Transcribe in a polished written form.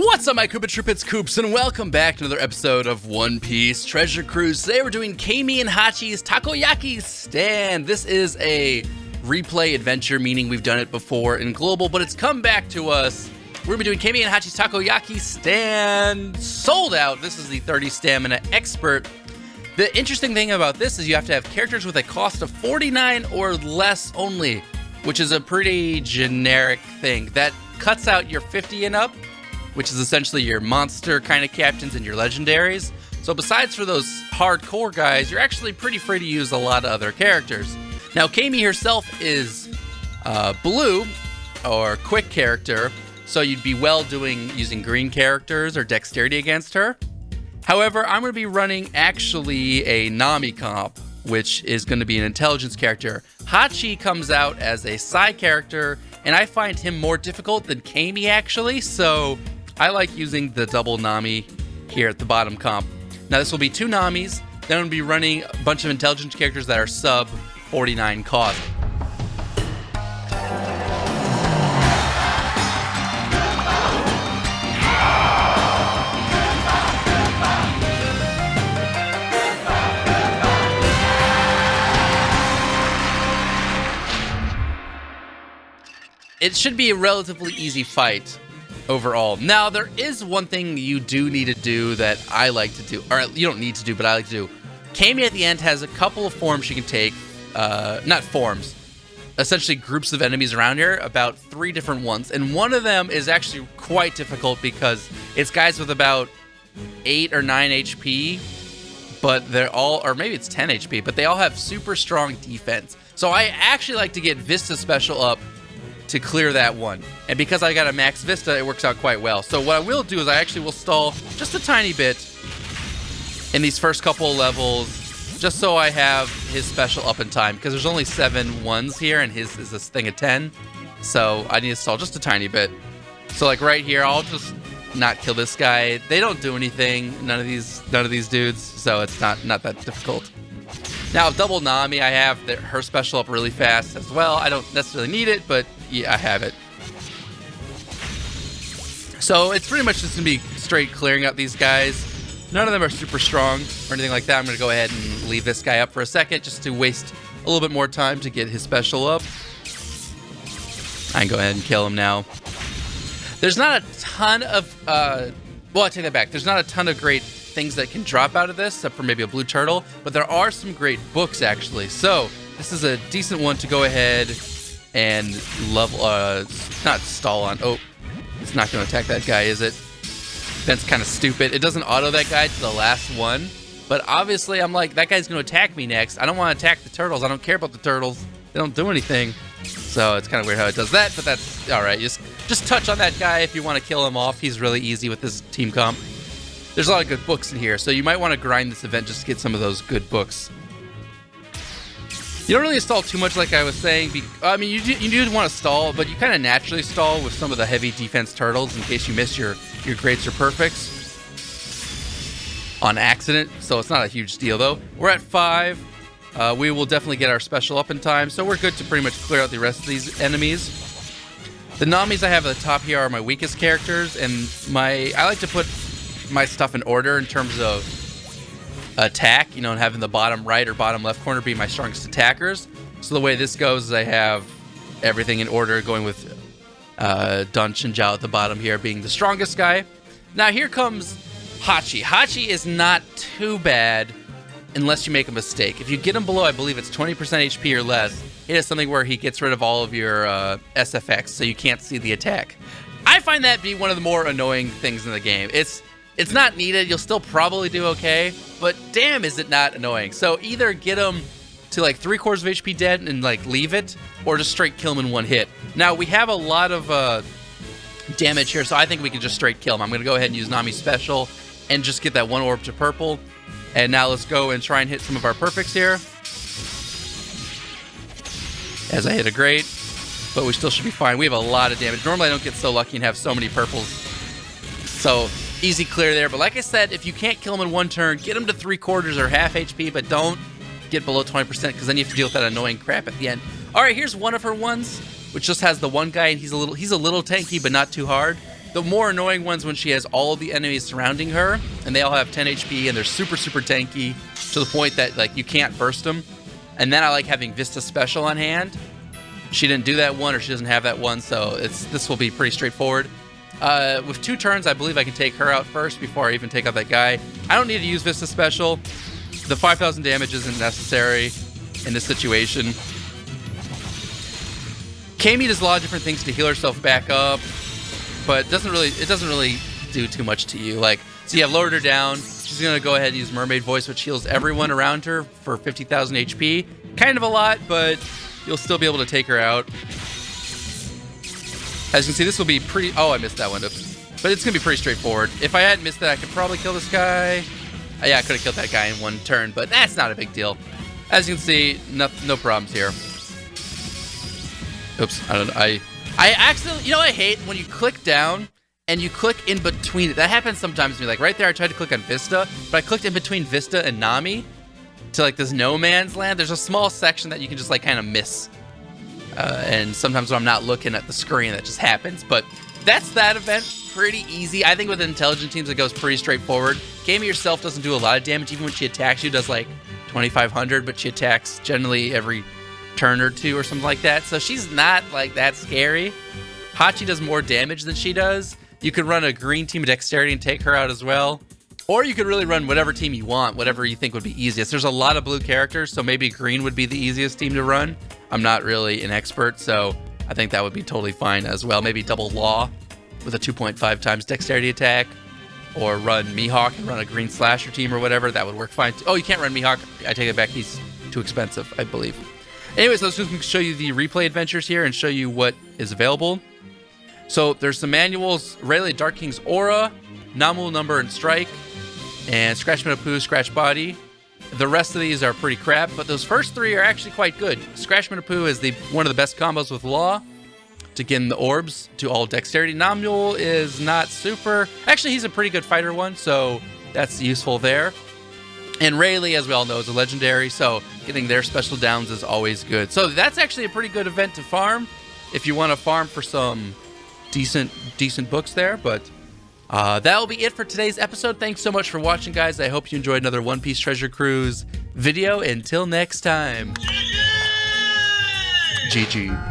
What's up, my Koopa Troop? It's Koops, and welcome back to another episode of One Piece Treasure Cruise. Today we're doing Camie and Hachi's Takoyaki stand. This is a replay adventure, meaning we've done it before in Global, but it's come back to us. We're gonna be doing Camie and Hachi's Takoyaki stand. Sold out. This is the 30 stamina expert. The interesting thing about this is you have to have characters with a cost of 49 or less only, which is a pretty generic thing. That cuts out your 50 and up, which is essentially your monster kind of captains and your legendaries. So besides for those hardcore guys, you're actually pretty free to use a lot of other characters. Now, Camie herself is blue, or quick character, so you'd be well doing using green characters or dexterity against her. However, I'm going to be running actually a Nami comp, which is going to be an intelligence character. Hachi comes out as a side character, and I find him more difficult than Camie actually, so I like using the double Nami here at the bottom comp. Now this will be two Namis, then I'm going to be running a bunch of intelligence characters that are sub 49 cost. It should be a relatively easy fight overall. Now, there is one thing you do need to do that I like to do, or you don't need to do, but I like to do. Camie at the end has a couple of forms she can take, not forms, essentially groups of enemies around here, about 3 different ones, and one of them is actually quite difficult because it's guys with about 8 or 9 HP, but they're all, or maybe it's 10 HP, but they all have super strong defense. So I actually like to get Vista Special up to clear that one. And because I got a max Vista, it works out quite well. So what I will do is I actually will stall just a tiny bit in these first couple of levels, just so I have his special up in time, because there's only 7 ones here and his is this thing of 10. So I need to stall just a tiny bit. So like right here, I'll just not kill this guy. They don't do anything, none of these dudes, so it's not that difficult. Now, with double Nami, I have her special up really fast as well. I don't necessarily need it, but yeah, I have it. So it's pretty much just going to be straight clearing out these guys. None of them are super strong or anything like that. I'm going to go ahead and leave this guy up for a second just to waste a little bit more time to get his special up. I can go ahead and kill him now. There's not a ton of... well, I take that back. There's not a ton of great things that can drop out of this, except for maybe a blue turtle, but there are some great books actually. So this is a decent one to go ahead and level, not stall on. Oh, it's not going to attack that guy, is it? That's kind of stupid. It doesn't auto that guy to the last one, but obviously I'm like, that guy's going to attack me next. I don't want to attack the turtles. I don't care about the turtles. They don't do anything. So it's kind of weird how it does that, but that's all right. Just touch on that guy if you want to kill him off. He's really easy with this team comp. There's a lot of good books in here, so you might want to grind this event just to get some of those good books. You don't really stall too much, like I was saying. I mean, you do want to stall, but you kind of naturally stall with some of the heavy defense turtles in case you miss your greats or perfects on accident, so it's not a huge deal, though. We're at 5. We will definitely get our special up in time, so we're good to pretty much clear out the rest of these enemies. The Namis I have at the top here are my weakest characters, and I like to put my stuff in order in terms of attack, and having the bottom right or bottom left corner be my strongest attackers. So the way this goes is I have everything in order, going with Dunch and Zhao at the bottom here being the strongest guy. Now here comes Hachi. Hachi is not too bad unless you make a mistake. If you get him below, I believe it's 20% HP or less, it is something where he gets rid of all of your SFX, so you can't see the attack. I find that be one of the more annoying things in the game. It's not needed. You'll still probably do okay, but damn, is it not annoying. So either get him to like 3/4 of HP dead and like leave it, or just straight kill him in one hit. Now we have a lot of damage here, so I think we can just straight kill him. I'm going to go ahead and use Nami's special and just get that 1 orb to purple. And now let's go and try and hit some of our perfects here. As I hit a great, but we still should be fine. We have a lot of damage. Normally I don't get so lucky and have so many purples. So easy clear there, but like I said, if you can't kill him in one turn, get him to 3/4 or half HP, but don't get below 20%, because then you have to deal with that annoying crap at the end. All right, here's one of her ones, which just has the one guy, and he's a little tanky, but not too hard. The more annoying ones when she has all of the enemies surrounding her, and they all have 10 HP, and they're super, super tanky, to the point that like you can't burst them. And then I like having Vista Special on hand. She didn't do that one, or she doesn't have that one, so this will be pretty straightforward. With 2 turns, I believe I can take her out first before I even take out that guy. I don't need to use Vista Special. The 5,000 damage isn't necessary in this situation. Camie does a lot of different things to heal herself back up, but it doesn't really do too much to you. Like, so you have lowered her down. She's gonna go ahead and use Mermaid Voice, which heals everyone around her for 50,000 HP. Kind of a lot, but you'll still be able to take her out. As you can see, this will be pretty... Oh, I missed that one. Oops. But it's gonna be pretty straightforward. If I hadn't missed that, I could probably kill this guy. Yeah, I could have killed that guy in 1 turn, but that's not a big deal. As you can see, no problems here. Oops, I don't know. I accidentally... You know what I hate? When you click down and you click in between... That happens sometimes to me. Like, right there, I tried to click on Vista, but I clicked in between Vista and Nami to, like, this no man's land. There's a small section that you can just, like, kind of miss. And sometimes when I'm not looking at the screen, that just happens. But that's that event. Pretty easy. I think with intelligent teams, it goes pretty straightforward. Camie herself doesn't do a lot of damage. Even when she attacks you, does like 2,500, but she attacks generally every turn or 2 or something like that. So she's not like that scary. Hachi does more damage than she does. You could run a green team of dexterity and take her out as well. Or you could really run whatever team you want, whatever you think would be easiest. There's a lot of blue characters, so maybe green would be the easiest team to run. I'm not really an expert, so I think that would be totally fine as well. Maybe double Law with a 2.5 times dexterity attack, or run Mihawk and run a green slasher team or whatever. That would work fine. Oh, you can't run Mihawk. I take it back. He's too expensive, I believe. Anyways, let's just show you the replay adventures here and show you what is available. So there's some manuals: Rayleigh Dark King's Aura, Nominal Number and Strike, and Scratch Metapu, Scratch Body. The rest of these are pretty crap, but those first 3 are actually quite good. Scratch Metapu is one of the best combos with Law to get in the orbs to all dexterity. Nominal is not super. Actually, he's a pretty good fighter one, so that's useful there. And Rayleigh, as we all know, is a legendary, so getting their special downs is always good. So that's actually a pretty good event to farm if you want to farm for some decent books there. But that will be it for today's episode. Thanks so much for watching, guys. I hope you enjoyed another One Piece Treasure Cruise video. Until next time. GG.